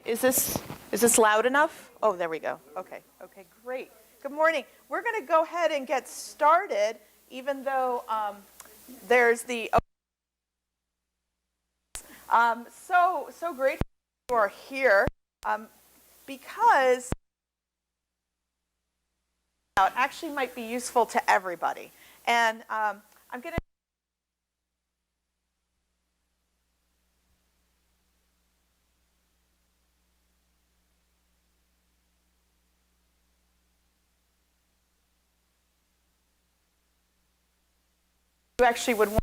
Is this loud enough? Oh, there we go. Okay, great. Good morning. We're going to go ahead and get started, even though there's the so great you are here because it actually might be useful to everybody. And I'm going to you actually would want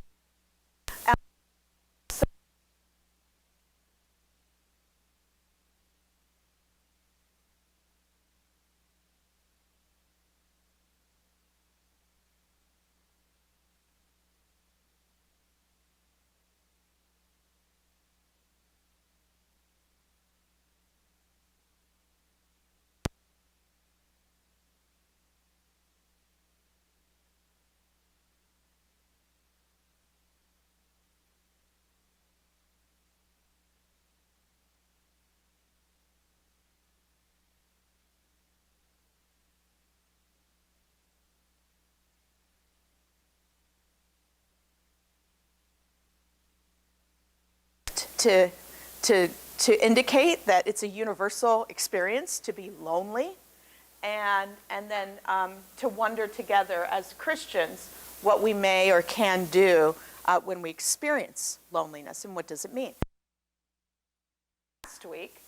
to indicate that it's a universal experience to be lonely, and then to wonder together as Christians what we may or can do when we experience loneliness and what does it mean. Last week,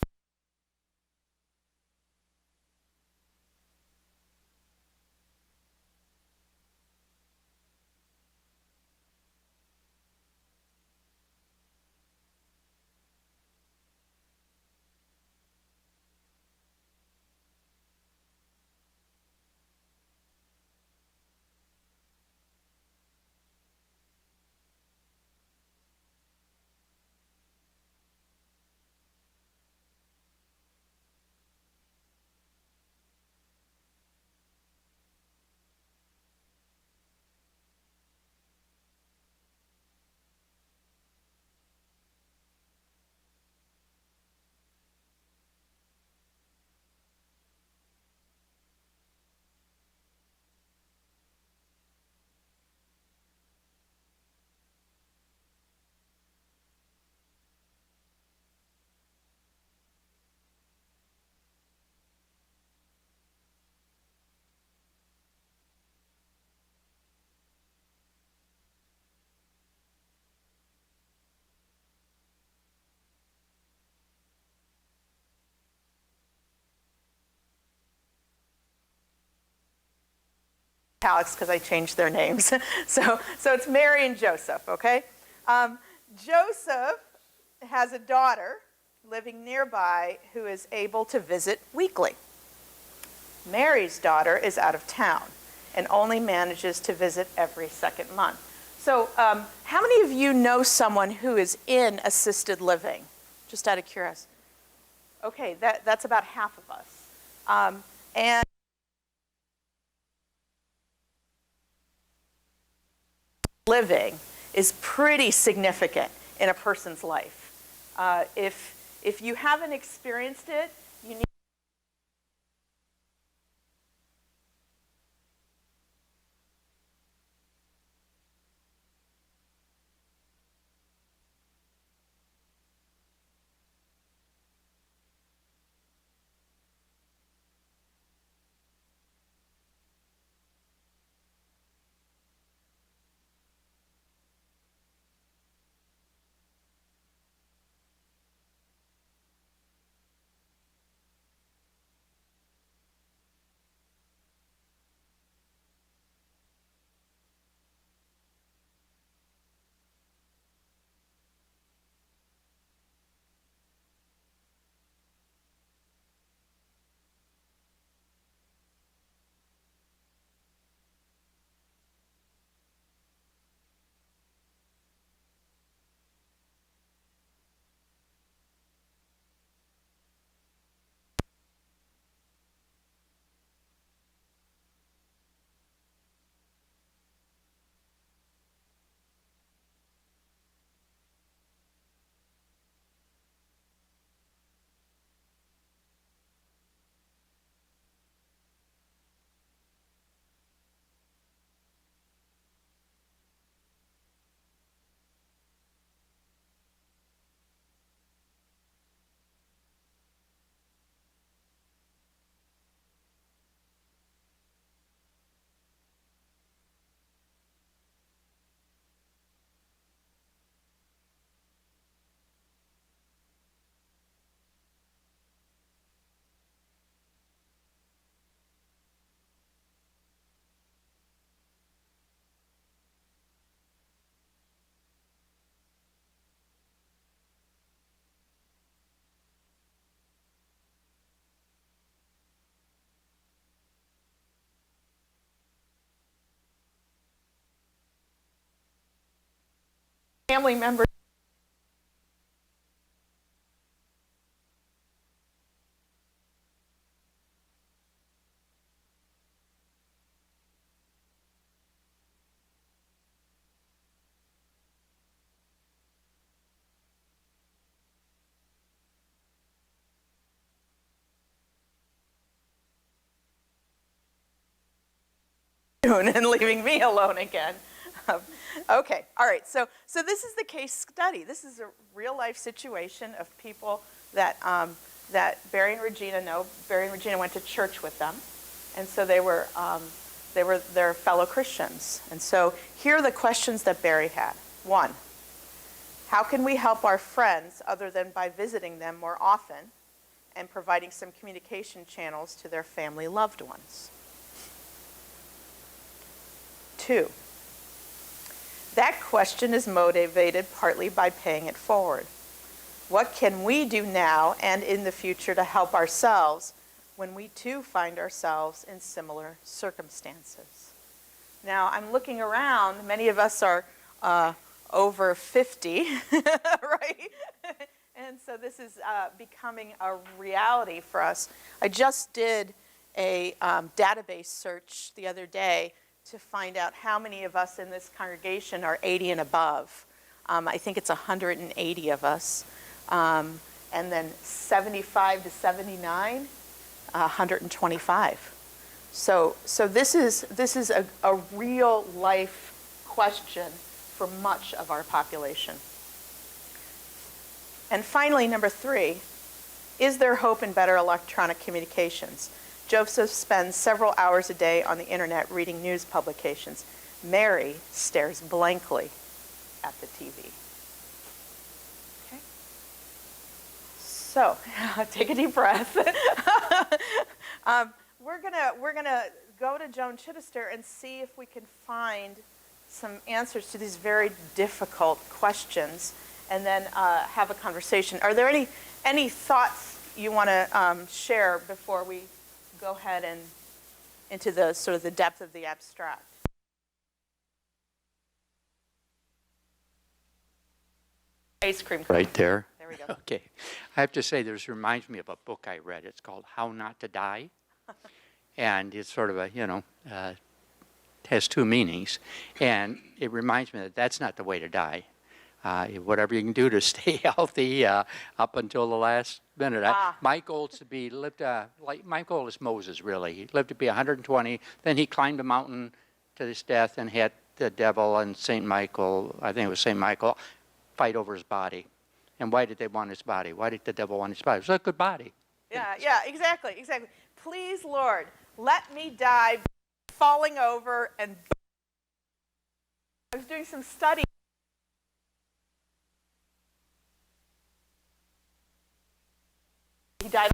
Alex, because I changed their names. So it's Mary and Joseph, okay? Joseph has a daughter living nearby who is able to visit weekly. Mary's daughter is out of town and only manages to visit every second month. So how many of you know someone who is in assisted living? Just out of curiosity. Okay, that's about half of us. And living is pretty significant in a person's life. If you haven't experienced it, you need family members. And leaving me alone again. Okay, all right, so this is the case study. This is a real life situation of people that, that Barry and Regina know. Barry and Regina went to church with them, and so they were their fellow Christians. And so here are the questions that Barry had. 1, how can we help our friends other than by visiting them more often and providing some communication channels to their family loved ones? 2, that question is motivated partly by paying it forward. What can we do now and in the future to help ourselves when we too find ourselves in similar circumstances? Now, I'm looking around. Many of us are over 50, right? And so this is becoming a reality for us. I just did a database search the other day to find out how many of us in this congregation are 80 and above. I think it's 180 of us. And then 75 to 79, 125. So this is a real life question for much of our population. And finally, number 3, is there hope in better electronic communications? Joseph spends several hours a day on the internet reading news publications. Mary stares blankly at the TV. Okay? So, take a deep breath. We're gonna go to Joan Chittister and see if we can find some answers to these very difficult questions, and then have a conversation. Are there any thoughts you want to share before we go ahead and into the sort of the depth of the abstract? Ice cream cone. Right there. There we go. Okay. I have to say, this reminds me of a book I read. It's called How Not to Die. And it's sort of a, has 2 meanings. And it reminds me that that's not the way to die. Whatever you can do to stay healthy up until the last minute. My goal is to lived my goal is Moses, really. He lived to be 120. Then he climbed a mountain to his death and had the devil and St. Michael, I think it was St. Michael, fight over his body. And why did they want his body? Why did the devil want his body? It was a good body. Yeah, exactly. Please, Lord, let me die falling over and... I was doing some study. He died.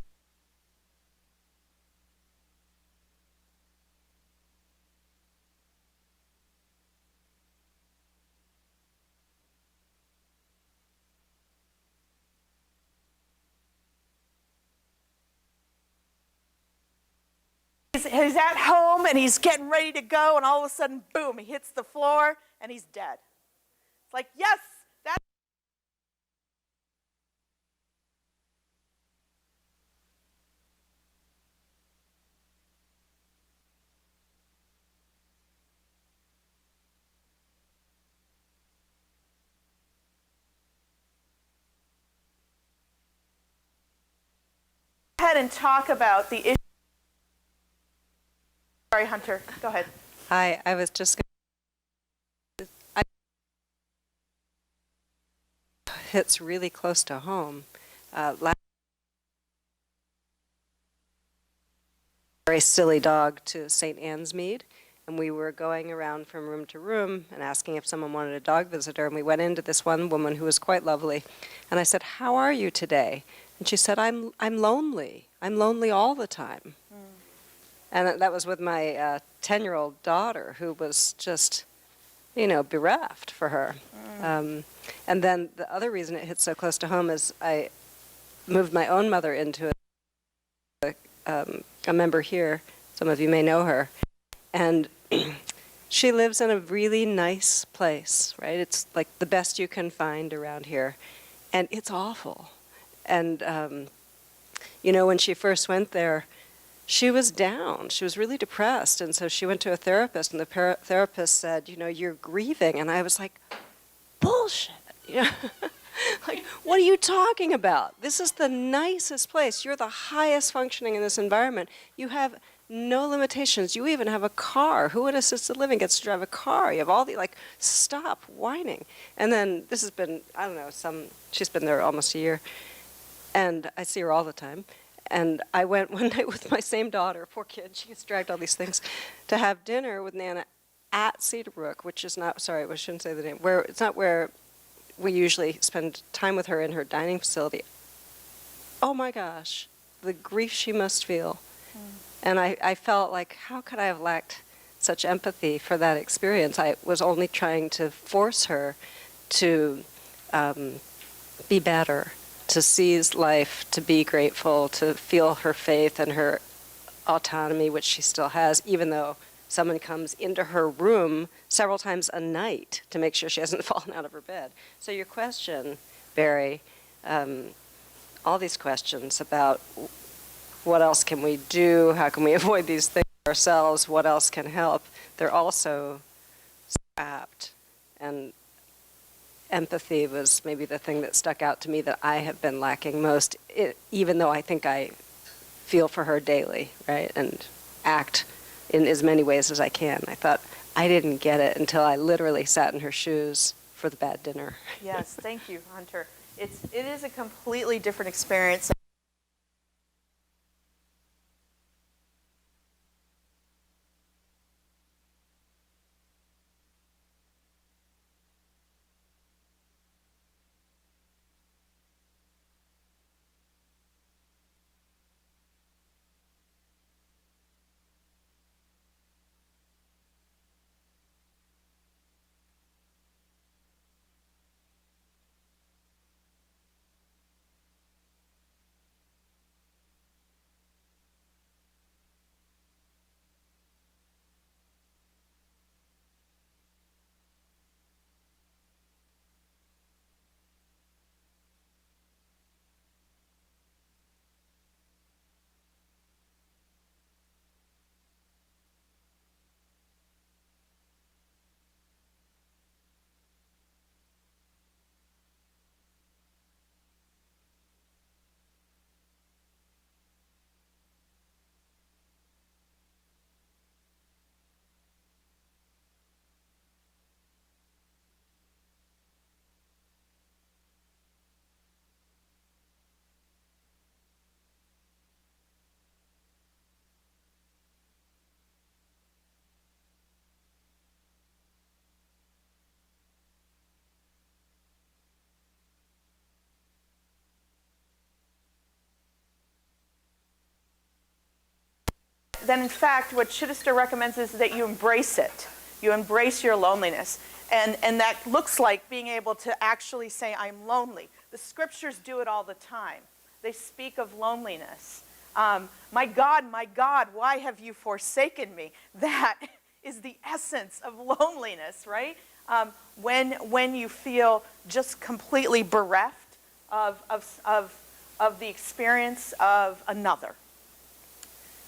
He's at home and he's getting ready to go, and all of a sudden, boom, he hits the floor and he's dead. It's like, yes, that's... Go ahead and talk about the issue. Sorry, Hunter, go ahead. Hi, I was just going to... hits really close to home. Very silly dog to St. Anne's Mead, and we were going around from room to room and asking if someone wanted a dog visitor, and we went into this one woman who was quite lovely, and I said, "How are you today?" And she said, I'm lonely. I'm lonely all the time." And that was with my 10-year-old daughter, who was just, bereft for her. And then the other reason it hit so close to home is I moved my own mother into a member here. Some of you may know her. And She lives in a really nice place, right? It's like the best you can find around here. And it's awful. And, when she first went there, she was down. She was really depressed. And so she went to a therapist, and the therapist said, you're grieving. And I was like, bullshit. Like, what are you talking about? This is the nicest place. You're the highest functioning in this environment. You have no limitations. You even have a car. Who in assisted living gets to drive a car? You have all the, stop whining. And then this has been, I don't know, she's been there almost a year. And I see her all the time. And I went one night with my same daughter, poor kid, she gets dragged all these things, to have dinner with Nana at Cedarbrook, which is not, sorry, I shouldn't say the name, it's not where we usually spend time with her in her dining facility. Oh my gosh, the grief she must feel. And I felt like, how could I have lacked such empathy for that experience? I was only trying to force her to be better, to seize life, to be grateful, to feel her faith and her autonomy, which she still has, even though someone comes into her room several times a night to make sure she hasn't fallen out of her bed. So your question, Barry, all these questions about what else can we do, how can we avoid these things ourselves, what else can help, they're also apt. And empathy was maybe the thing that stuck out to me that I have been lacking most, even though I think I feel for her daily, right, and act in as many ways as I can. I thought I didn't get it until I literally sat in her shoes for the bad dinner. Yes, thank you, Hunter. It is a completely different experience. Then in fact, what Chittister recommends is that you embrace it. You embrace your loneliness. And that looks like being able to actually say, I'm lonely. The scriptures do it all the time. They speak of loneliness. My God, why have you forsaken me? That is the essence of loneliness, right? When you feel just completely bereft of the experience of another.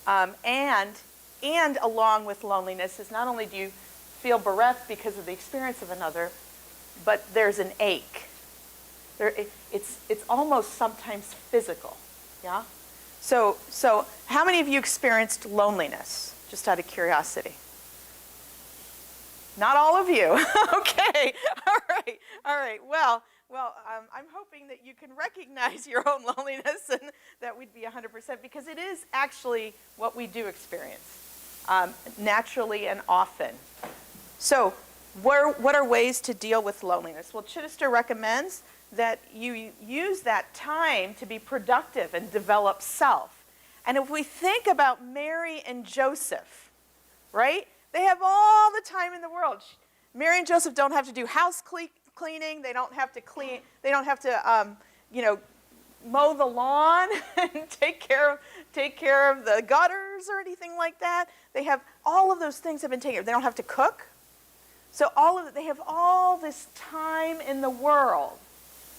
And along with loneliness is not only do you feel bereft because of the experience of another, but there's an ache. It's almost sometimes physical, yeah? So how many of you experienced loneliness, just out of curiosity? Not all of you. Okay, all right. Well, I'm hoping that you can recognize your own loneliness and that we'd be 100%, because it is actually what we do experience naturally and often. So what are ways to deal with loneliness? Well, Chittister recommends that you use that time to be productive and develop self. And if we think about Mary and Joseph, right? They have all the time in the world. Mary and Joseph don't have to do house cleaning. They don't have to clean. They don't have to, mow the lawn and take care of the gutters or anything like that. They have all of those things have been taken care of. They don't have to cook. So they have all this time in the world,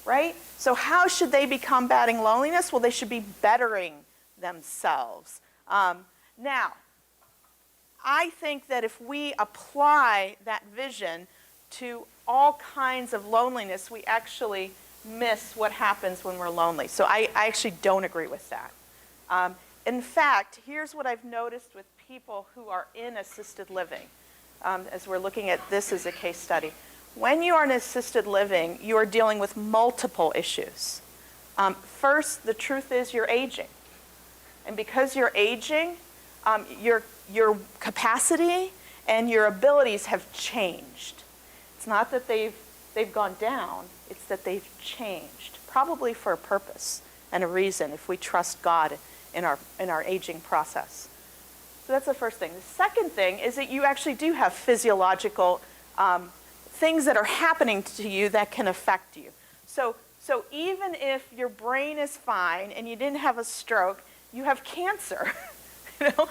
right? So how should they be combating loneliness? Well, they should be bettering themselves. Now, I think that if we apply that vision to all kinds of loneliness, we actually miss what happens when we're lonely. So I actually don't agree with that. In fact, here's what I've noticed with people who are in assisted living, as we're looking at this as a case study. When you are in assisted living, you are dealing with multiple issues. First, the truth is you're aging. And because you're aging, your capacity and your abilities have changed. It's not that they've gone down, it's that they've changed, probably for a purpose and a reason if we trust God in our aging process. So that's the first thing. The second thing is that you actually do have physiological things that are happening to you that can affect you. So even if your brain is fine and you didn't have a stroke, you have cancer. You know?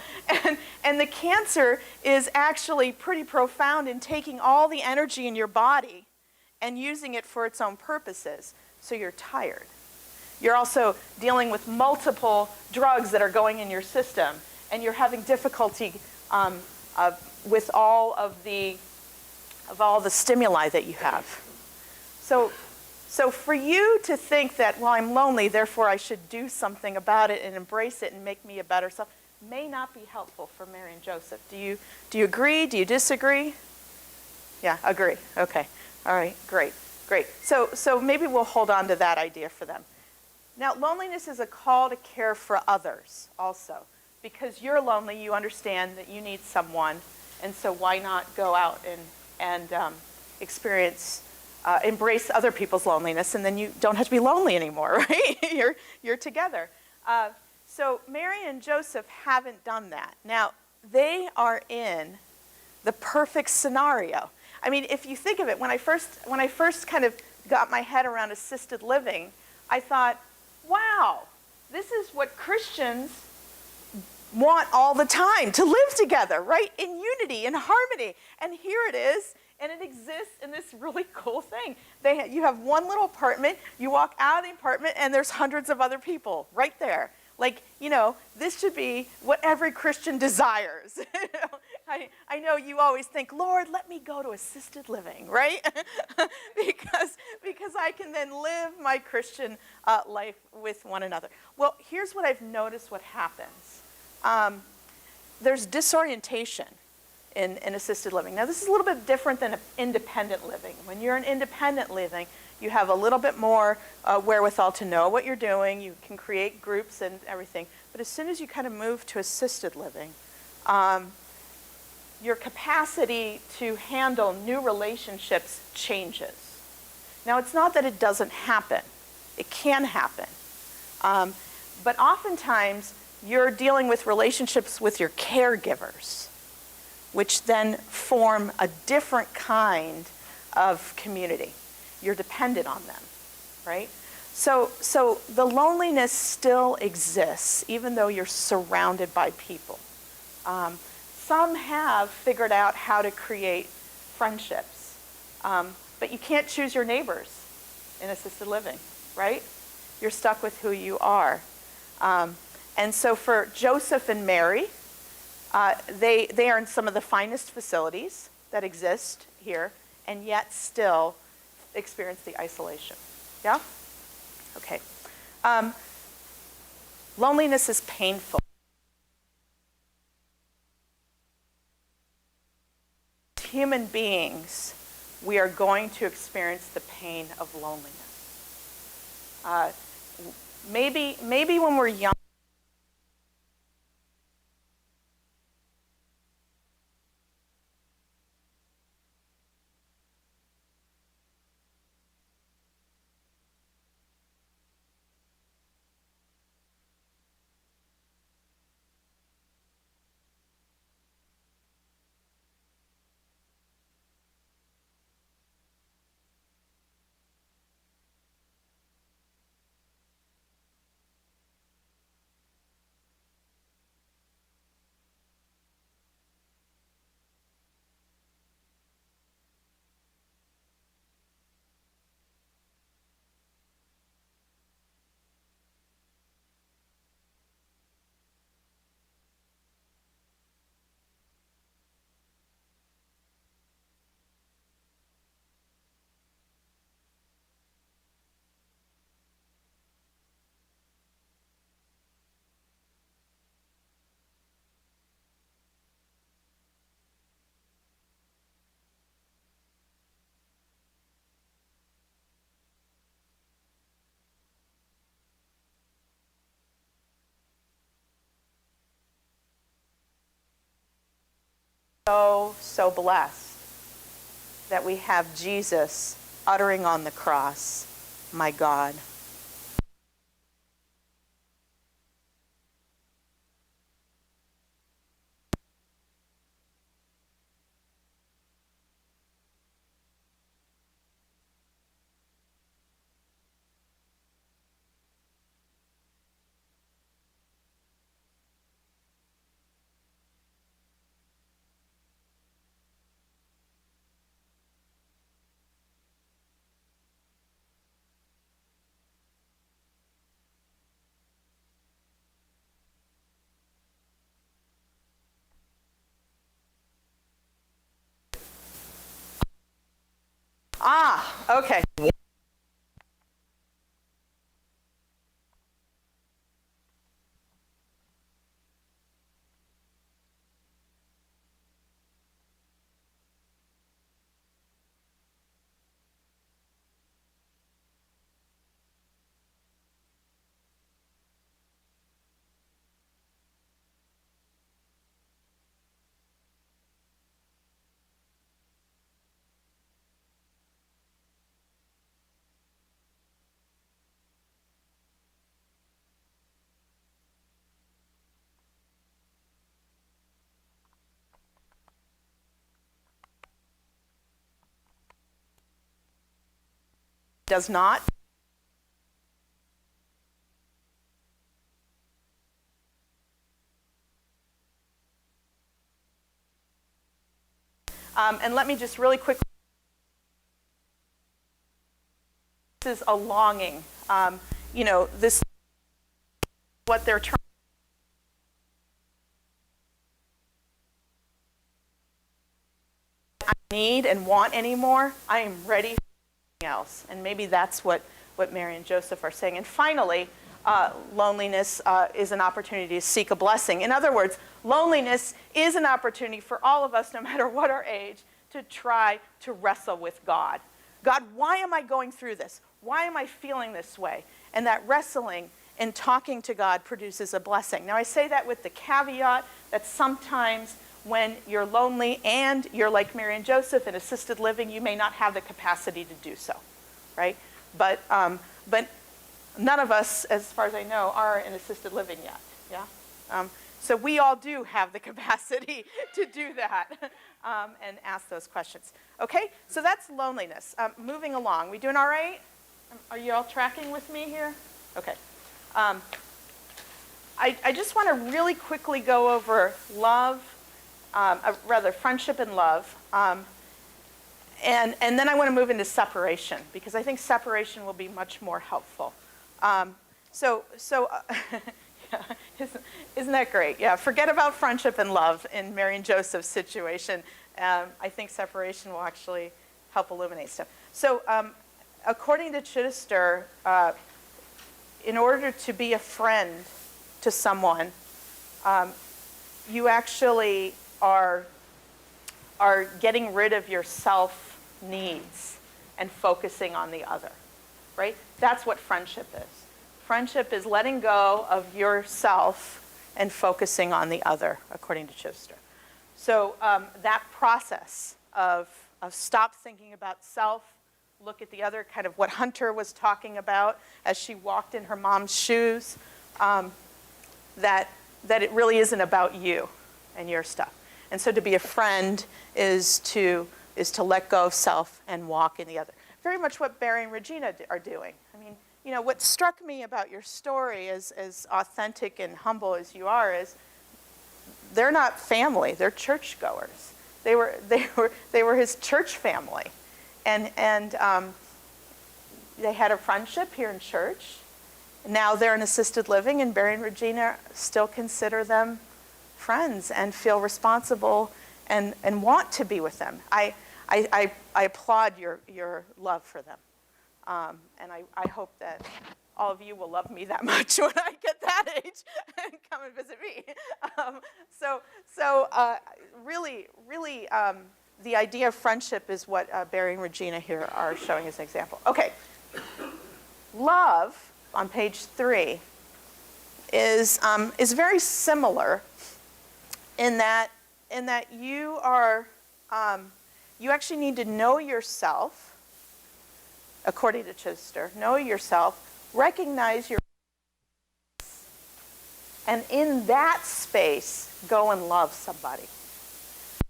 And the cancer is actually pretty profound in taking all the energy in your body and using it for its own purposes. So you're tired. You're also dealing with multiple drugs that are going in your system, and you're having difficulty with all of the stimuli that you have. So for you to think that, well, I'm lonely, therefore I should do something about it and embrace it and make me a better self, may not be helpful for Mary and Joseph. Do you agree? Do you disagree? Yeah, agree. Okay. All right, great. So maybe we'll hold on to that idea for them. Now, loneliness is a call to care for others also. Because you're lonely, you understand that you need someone, and so why not go out and embrace other people's loneliness, and then you don't have to be lonely anymore, right? You're together. So Mary and Joseph haven't done that. Now, they are in the perfect scenario. I mean, if you think of it, when I first kind of got my head around assisted living, I thought, wow, this is what Christians want all the time, to live together, right? In unity, in harmony. And here it is, and it exists in this really cool thing. You have one little apartment, you walk out of the apartment, and there's hundreds of other people right there. Like, you know, this should be what every Christian desires. I know you always think, Lord, let me go to assisted living, right? because I can then live my Christian life with one another. Well, here's what I've noticed what happens. There's disorientation in assisted living. Now, this is a little bit different than independent living. When you're in independent living, you have a little bit more wherewithal to know what you're doing. You can create groups and everything. But as soon as you kind of move to assisted living, your capacity to handle new relationships changes. Now, it's not that it doesn't happen. It can happen. But oftentimes, you're dealing with relationships with your caregivers, which then form a different kind of community. You're dependent on them, right? So the loneliness still exists, even though you're surrounded by people. Some have figured out how to create friendships, but you can't choose your neighbors in assisted living, right? You're stuck with who you are. And so for Joseph and Mary, they are in some of the finest facilities that exist here, and yet still experience the isolation. Yeah? Okay. Loneliness is painful. Human beings, we are going to experience the pain of loneliness. Maybe when we're young, so blessed that we have Jesus uttering on the cross, "My God." Okay. Does not. And let me just really quickly, this is a longing. This is what they're trying I need and want anymore. I am ready for something else. And maybe that's what Mary and Joseph are saying. And finally, loneliness is an opportunity to seek a blessing. In other words, loneliness is an opportunity for all of us, no matter what our age, to try to wrestle with God. God, why am I going through this? Why am I feeling this way? And that wrestling and talking to God produces a blessing. Now, I say that with the caveat that sometimes when you're lonely and you're like Mary and Joseph in assisted living, you may not have the capacity to do so, right? But none of us, as far as I know, are in assisted living yet, yeah? So we all do have the capacity to do that and ask those questions. Okay, so that's loneliness. Moving along, we doing all right? Are you all tracking with me here? Okay. I just want to really quickly go over love, rather friendship and love, and then I want to move into separation, because I think separation will be much more helpful. Yeah, isn't that great? Yeah, forget about friendship and love in Mary and Joseph's situation. I think separation will actually help illuminate stuff. So according to Chittister, in order to be a friend to someone, you actually are getting rid of your self needs and focusing on the other, right? That's what friendship is. Friendship is letting go of yourself and focusing on the other, according to Chittister. So that process of stop thinking about self, look at the other, kind of what Hunter was talking about as she walked in her mom's shoes, that it really isn't about you and your stuff. And so to be a friend is to let go of self and walk in the other. Very much what Barry and Regina are doing. I mean, you know, what struck me about your story, as authentic and humble as you are, is they're not family, they're churchgoers. They were his church family. And they had a friendship here in church. Now they're in assisted living, and Barry and Regina still consider them friends and feel responsible and want to be with them. I applaud your love for them. And I hope that all of you will love me that much when I get that age and come and visit me. Really, the idea of friendship is what Barry and Regina here are showing as an example. Okay, love on page 3 is very similar in that that you are, you actually need to know yourself, according to Chester, know yourself, recognize your, and in that space, go and love somebody.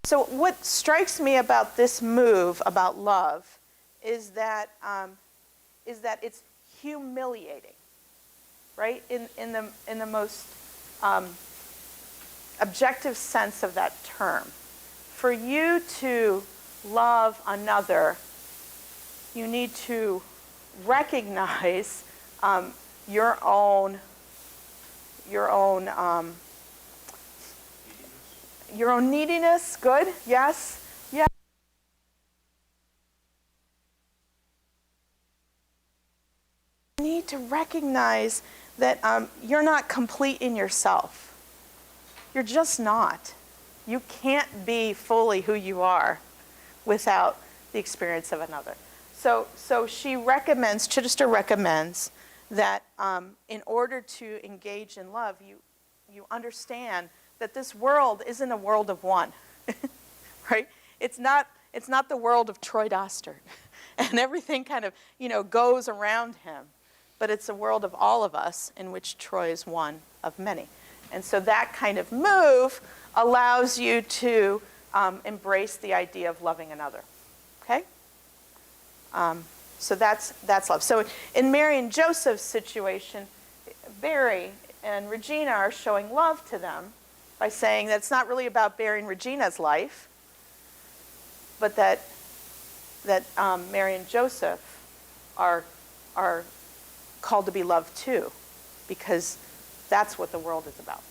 So what strikes me about this move, about love, is that it's humiliating, right? In the most objective sense of that term. For you to love another, you need to recognize your own neediness. Good. Yes. Yeah. You need to recognize that you're not complete in yourself. You're just not. You can't be fully who you are without the experience of another. So Chittister recommends that in order to engage in love, you understand that this world isn't a world of one, right? It's not the world of Troy Dostert, and everything kind of, goes around him, but it's a world of all of us in which Troy is one of many. And so that kind of move allows you to embrace the idea of loving another, okay? So that's love. So in Mary and Joseph's situation, Barry and Regina are showing love to them by saying that it's not really about Barry and Regina's life, but that Mary and Joseph are called to be loved too, because that's what the world is about.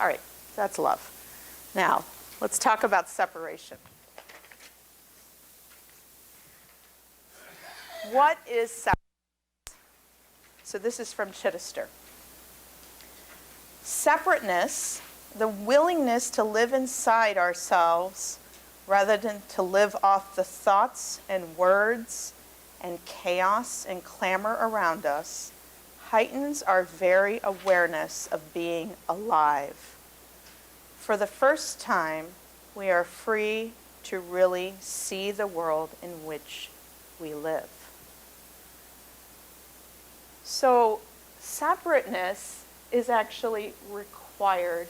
All right, so that's love. Now, let's talk about separation. What is separateness? So this is from Chittister. Separateness, the willingness to live inside ourselves rather than to live off the thoughts and words and chaos and clamor around us, heightens our very awareness of being alive. For the first time, we are free to really see the world in which we live. So separateness is actually required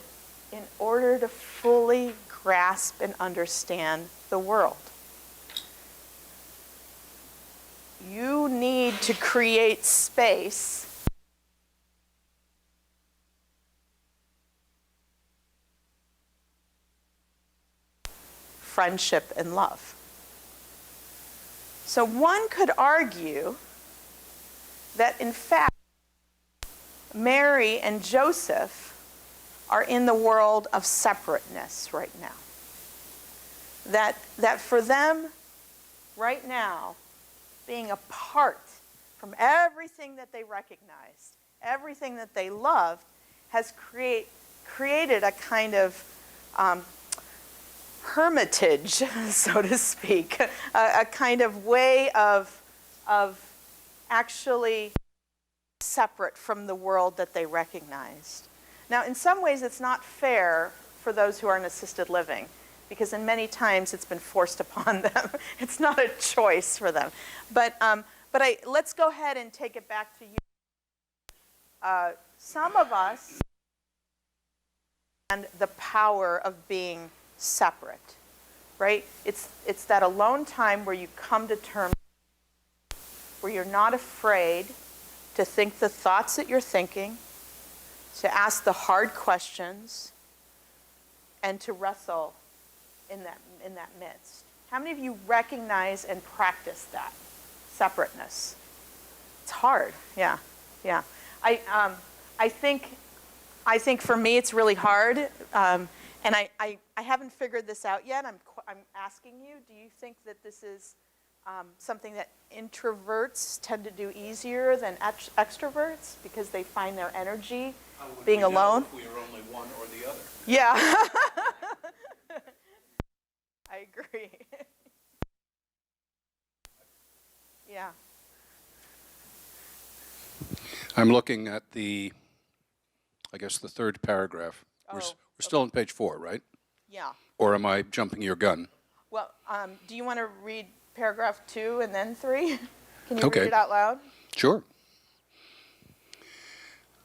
in order to fully grasp and understand the world. You need to create space friendship and love. So one could argue that in fact Mary and Joseph are in the world of separateness right now. That for them right now, being apart from everything that they recognized, everything that they loved, has created a kind of hermitage, so to speak, a kind of way of actually separate from the world that they recognized. Now, in some ways, it's not fair for those who are in assisted living, because in many times it's been forced upon them. It's not a choice for them. But let's go ahead and take it back to you. Some of us and the power of being separate, right? It's that alone time where you come to terms, where you're not afraid to think the thoughts that you're thinking, to ask the hard questions, and to wrestle in that midst. How many of you recognize and practice that separateness? It's hard. Yeah. I think for me it's really hard, and I haven't figured this out yet. I'm asking you, do you think that this is something that introverts tend to do easier than extroverts because they find their energy being alone? If we are only one or the other. Yeah. I agree. Yeah. I'm looking at I guess the third paragraph. We're still on page 4, right? Yeah. or am I jumping your gun? Well, do you want to read paragraph 2 and then 3? Can you Okay. read it out loud? Sure.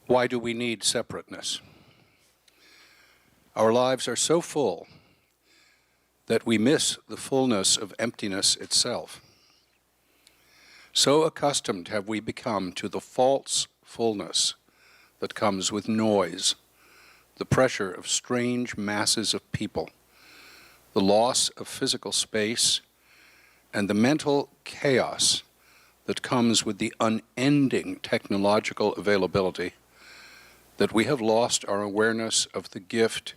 Why do we need separateness? Our lives are so full that we miss the fullness of emptiness itself. So accustomed have we become to the false fullness that comes with noise, the pressure of strange masses of people, the loss of physical space, and the mental chaos that comes with the unending technological availability, that we have lost our awareness of the gift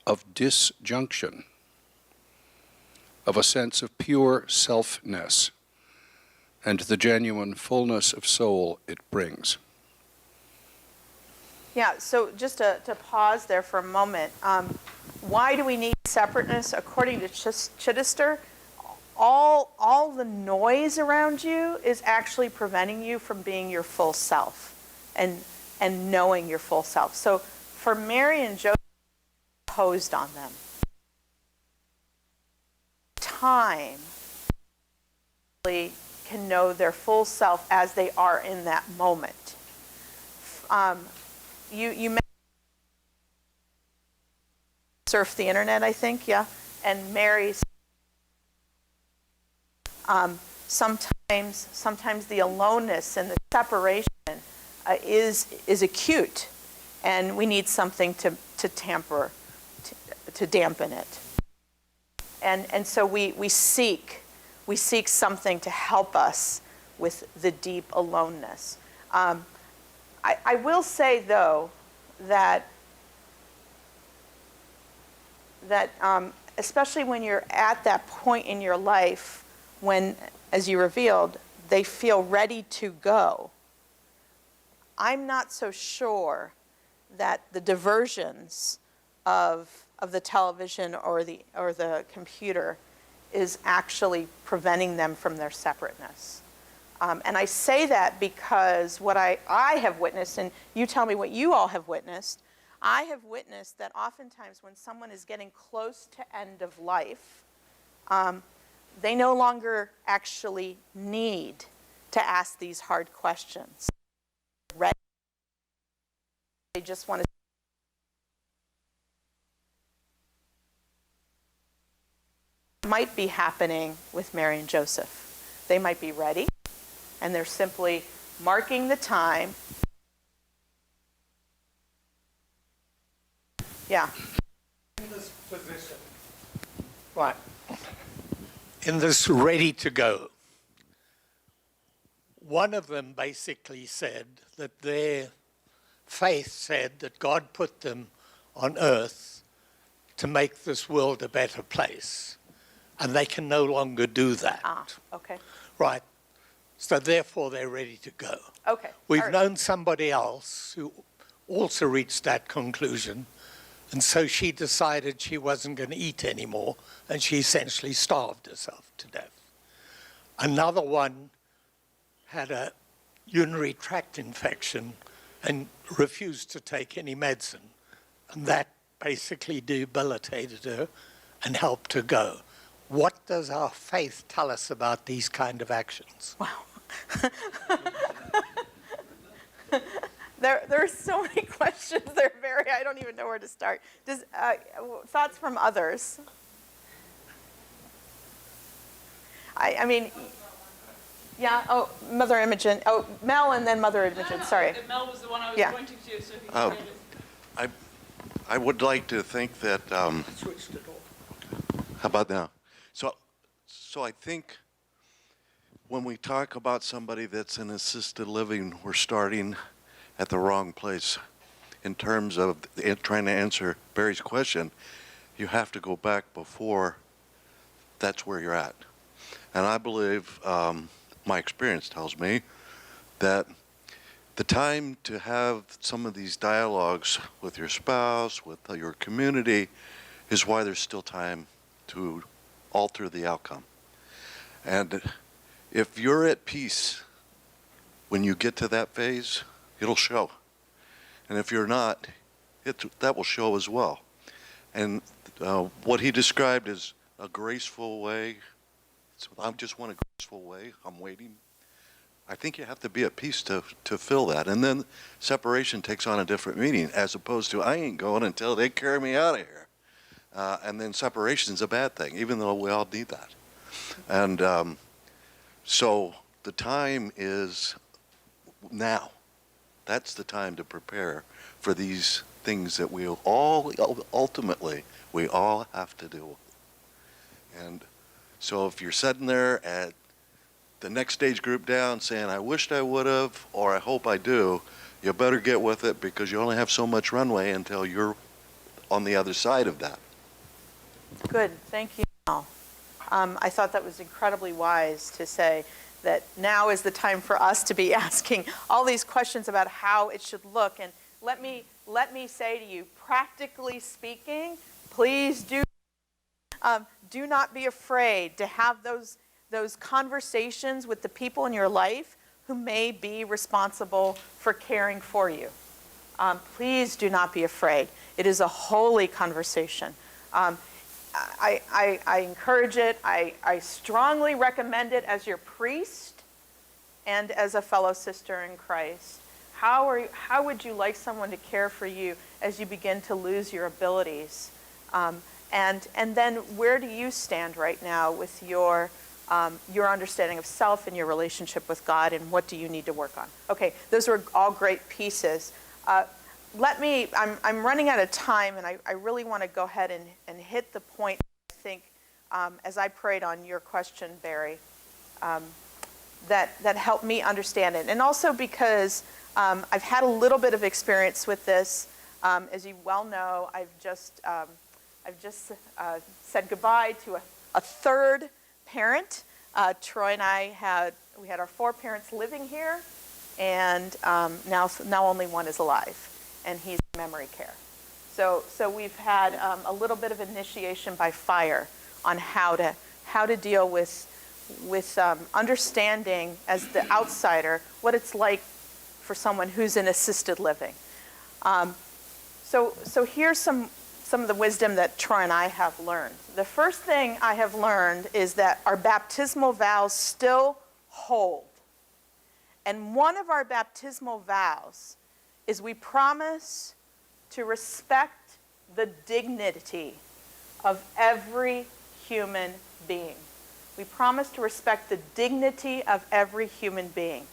of disjunction, of a sense of pure selfness, and the genuine fullness of soul it brings. Yeah, so just to pause there for a moment, why do we need separateness? According to Chittister, all the noise around you is actually preventing you from being your full self and knowing your full self. So for Mary and Joseph, imposed on them. Time really can know their full self as they are in that moment. You mentioned surf the internet, I think, yeah, and Mary's. Sometimes the aloneness and the separation is acute, and we need something to dampen it. And so we seek something to help us with the deep aloneness. I will say, though, that especially when you're at that point in your life when, as you revealed, they feel ready to go, I'm not so sure that the diversions of the television or the computer is actually preventing them from their separateness. And I say that because what I have witnessed, and you tell me what you all have witnessed, I have witnessed that oftentimes when someone is getting close to end of life, they no longer actually need to ask these hard questions. They just want to. Might be happening with Mary and Joseph. They might be ready, and they're simply marking the time. Yeah. In this position, right, in this ready to go, one of them basically said that their faith said that God put them on earth to make this world a better place, and they can no longer do that. Okay. Right. So therefore they're ready to go. Okay. We've known somebody else who also reached that conclusion, and so she decided she wasn't going to eat anymore, and she essentially starved herself to death. Another one had a urinary tract infection and refused to take any medicine, and that basically debilitated her and helped her go. What does our faith tell us about these kind of actions? Wow. There are so many questions. I don't even know where to start. Thoughts from others? I mean, yeah, oh, Mother Imogen. Oh, Mel and then Mother Imogen, sorry. Mel was the one I was Yeah. pointing to, so he can get it. I would like to think that, Switched it off. how about now? So I think when we talk about somebody that's in assisted living, we're starting at the wrong place in terms of trying to answer Barry's question. You have to go back before that's where you're at. And I believe, my experience tells me, that the time to have some of these dialogues with your spouse, with your community, is why there's still time to alter the outcome. And if you're at peace when you get to that phase, it'll show. And if you're not, that will show as well. And what he described as a graceful way, so I just want a graceful way, I'm waiting. I think you have to be at peace to feel that. And then separation takes on a different meaning, as opposed to I ain't going until they carry me out of here. And then separation is a bad thing, even though we all need that. And so the time is now. That's the time to prepare for these things that we all, ultimately, we all have to do. And so if you're sitting there at the next stage group down saying, I wished I would have, or I hope I do, you better get with it, because you only have so much runway until you're on the other side of that. Good, thank you, Al. I thought that was incredibly wise to say that now is the time for us to be asking all these questions about how it should look. And let me say to you, practically speaking, please do not be afraid to have those conversations with the people in your life who may be responsible for caring for you. Please do not be afraid. It is a holy conversation. I encourage it. I strongly recommend it as your priest and as a fellow sister in Christ. How would you like someone to care for you as you begin to lose your abilities? And then where do you stand right now with your understanding of self and your relationship with God, and what do you need to work on? Okay, those were all great pieces. I'm running out of time, and I really want to go ahead and hit the point, I think, as I prayed on your question, Barry, that helped me understand it. And also because I've had a little bit of experience with this. As you well know, I've just said goodbye to a third parent. Troy and I had our 4 parents living here, and now only one is alive, and he's in memory care. So we've had a little bit of initiation by fire on how to deal with understanding as the outsider what it's like for someone who's in assisted living. So here's some of the wisdom that Troy and I have learned. The first thing I have learned is that our baptismal vows still hold. And one of our baptismal vows is we promise to respect the dignity of every human being. We promise to respect the dignity of every human being.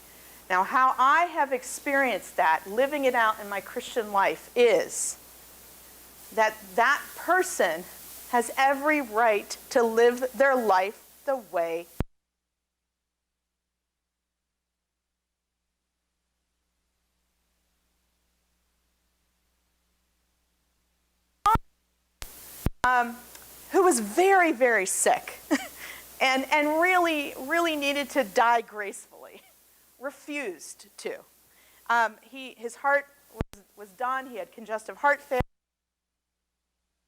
Now, how I have experienced that, living it out in my Christian life, is that that person has every right to live their life the way who was very, very sick and really needed to die gracefully, refused to. His heart was done. He had congestive heart failure,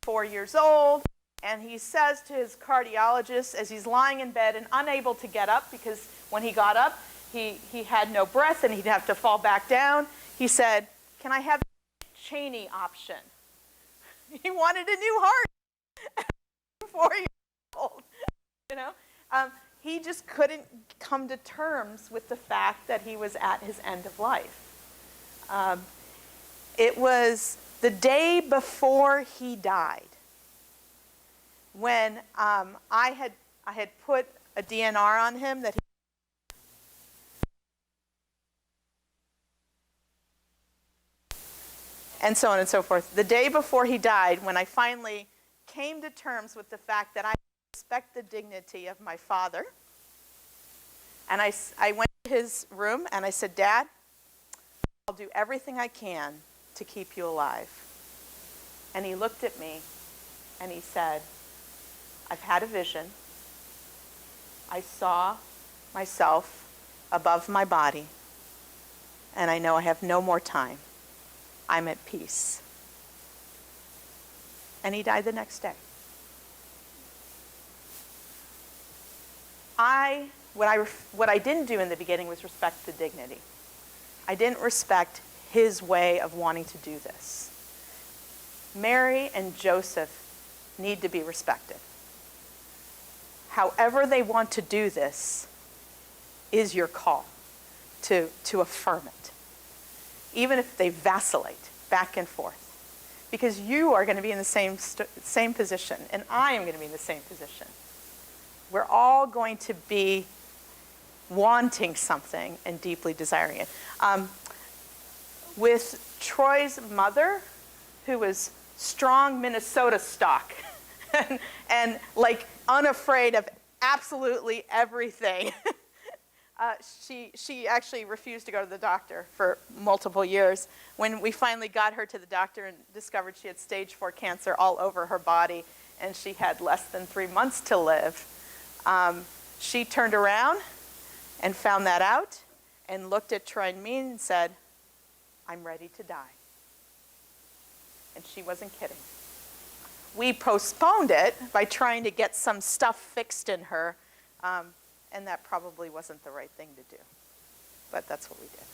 4 years old, and he says to his cardiologist as he's lying in bed and unable to get up, because when he got up, he had no breath and he'd have to fall back down. He said, "Can I have the Cheney option?" He wanted a new heart. 4 years old, you know. He just couldn't come to terms with the fact that he was at his end of life. It was the day before he died when I had put a DNR on him that he and so on and so forth. The day before he died, when I finally came to terms with the fact that I respect the dignity of my father, and I went to his room and I said, "Dad, I'll do everything I can to keep you alive." And he looked at me and he said, "I've had a vision. I saw myself above my body, and I know I have no more time. I'm at peace." And he died the next day. What I didn't do in the beginning was respect the dignity. I didn't respect his way of wanting to do this. Mary and Joseph need to be respected. However they want to do this is your call to affirm it, even if they vacillate back and forth. Because you are going to be in the same position, and I am going to be in the same position. We're all going to be wanting something and deeply desiring it. With Troy's mother, who was strong Minnesota stock and like unafraid of absolutely everything, she actually refused to go to the doctor for multiple years. When we finally got her to the doctor and discovered she had stage 4 cancer all over her body and she had less than 3 months to live, she turned around and found that out and looked at Troy and me and said, "I'm ready to die." And she wasn't kidding. We postponed it by trying to get some stuff fixed in her, and that probably wasn't the right thing to do. But that's what we did.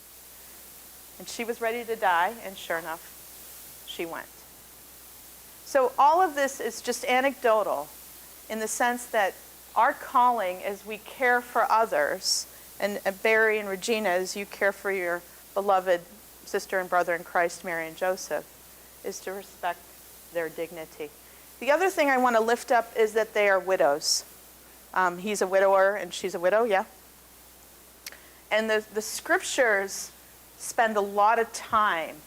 And she was ready to die, and sure enough, she went. So all of this is just anecdotal in the sense that our calling as we care for others, and Barry and Regina, as you care for your beloved sister and brother in Christ, Mary and Joseph, is to respect their dignity. The other thing I want to lift up is that they are widows. He's a widower and she's a widow, yeah? And the scriptures spend a lot of time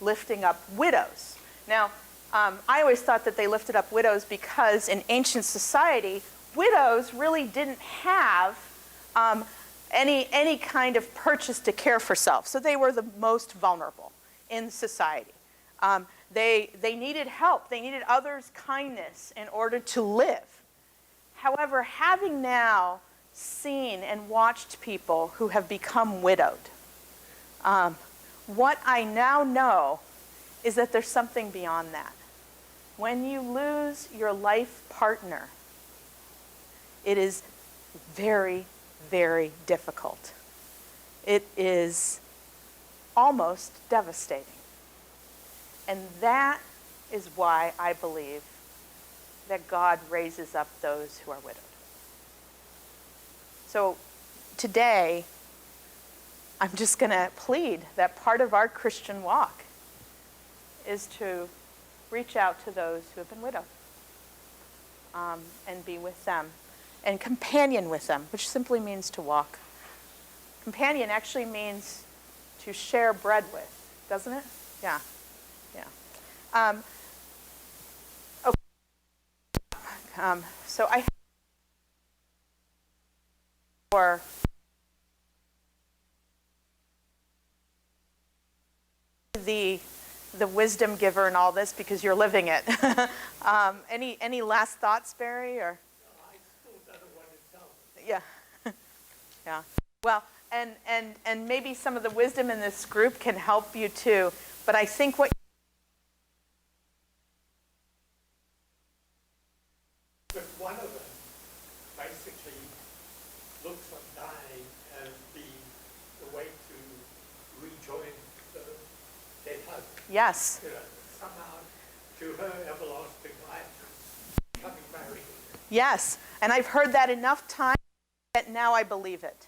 lifting up widows. Now, I always thought that they lifted up widows because in ancient society, widows really didn't have any kind of purchase to care for self. So they were the most vulnerable in society. They needed help. They needed others' kindness in order to live. However, having now seen and watched people who have become widowed, what I now know is that there's something beyond that. When you lose your life partner, it is very, very difficult. It is almost devastating. And that is why I believe that God raises up those who are widowed. So today, I'm just going to plead that part of our Christian walk is to reach out to those who have been widowed and be with them and companion with them, which simply means to walk. Companion actually means to share bread with, doesn't it? Yeah. Yeah. Okay. So I for the wisdom giver in all this because you're living it. Any last thoughts, Barry? Or I still don't know what it tells me. yeah, yeah. Well, and maybe some of the wisdom in this group can help you too. But I think what But one of them basically looks on dying as the way to rejoin the dead husband. yes. You know, somehow to her everlasting life, becoming married. Yes, and I've heard that enough times that now I believe it.